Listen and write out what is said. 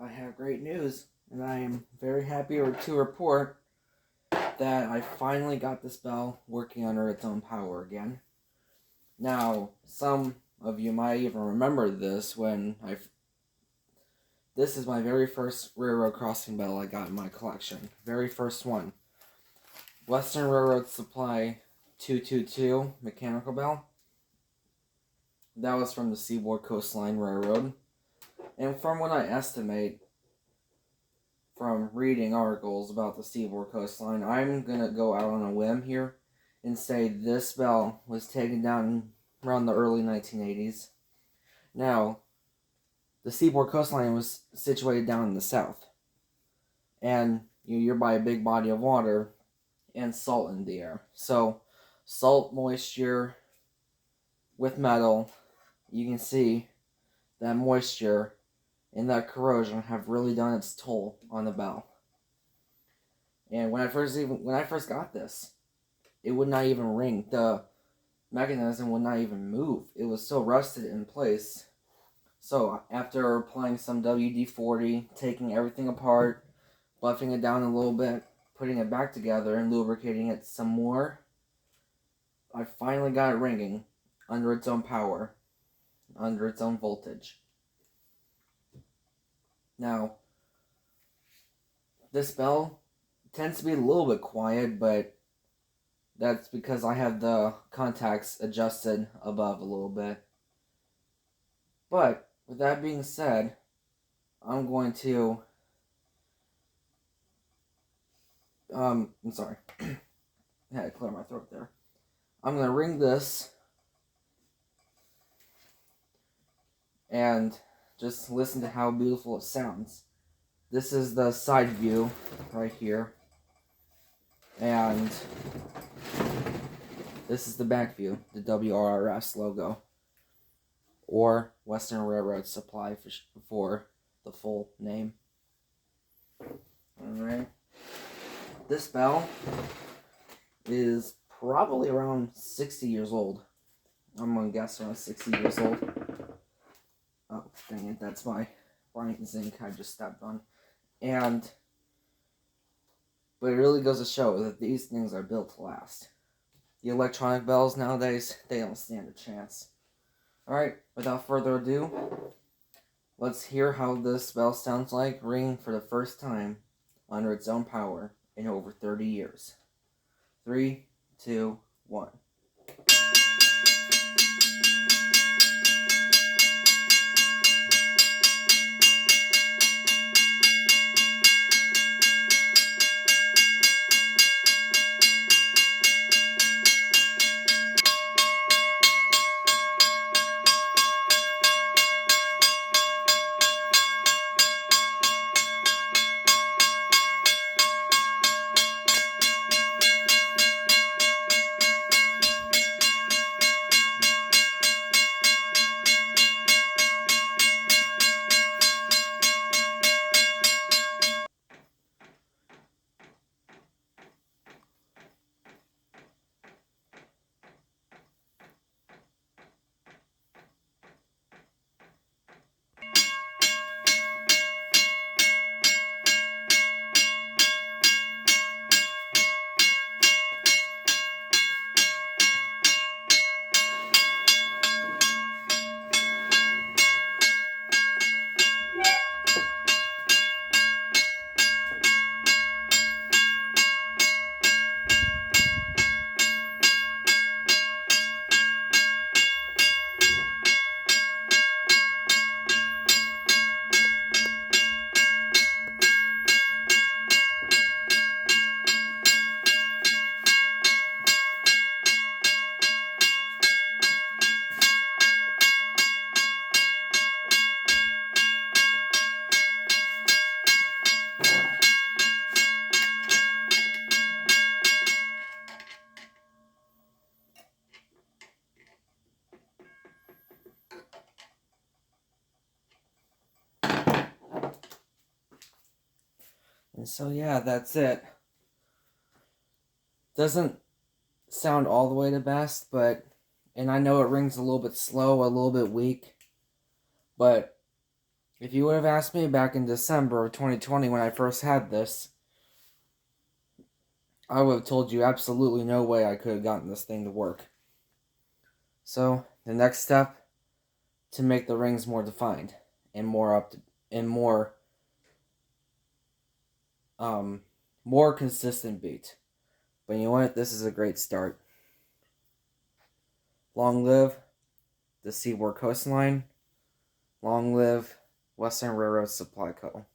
I have great news, and I am very happy to report that I finally got this bell working under its own power again. Now, some of you might even remember this this is my very first railroad crossing bell I got in my collection. Very first one. Western Railroad Supply 222 mechanical bell. That was from the Seaboard Coastline Railroad. And from what I estimate, from reading articles about the Seaboard Coastline, I'm going to go out on a whim here and say this bell was taken down around the early 1980s. Now, the Seaboard Coastline was situated down in the south, and you're by a big body of water and salt in the air. So, salt, moisture with metal, you can see that moisture and that corrosion have really done its toll on the bell. And when I first got this, it would not even ring. The mechanism would not even move. It was so rusted in place. So after applying some WD40, taking everything apart, buffing it down a little bit, putting it back together, and lubricating it some more, I finally got it ringing under its own power, under its own voltage. Now, this bell tends to be a little bit quiet, but that's because I have the contacts adjusted above a little bit. But, with that being said, I'm going to... I'm sorry. I had to clear my throat there. I'm going to ring this and just listen to how beautiful it sounds. This is the side view right here. And this is the back view, the WRRS logo. Or Western Railroad Supply for the full name. Alright. This bell is probably around 60 years old. I'm going to guess around 60 years old. Oh, dang it, that's my bryant zinc I just stepped on. But it really goes to show that these things are built to last. The electronic bells nowadays, they don't stand a chance. Alright, without further ado, let's hear how this bell sounds like ringing for the first time under its own power in over 30 years. 3, 2, 1. And so yeah, that's it. Doesn't sound all the way the best, and I know it rings a little bit slow, a little bit weak, but If you would have asked me back in December of 2020 when I first had this, I would have told you absolutely no way I could have gotten this thing to work. So, the next step, to make the rings more defined and more consistent beat. But you know what? This is a great start. Long live the Seaboard coastline. Long live Western Railroad Supply Co.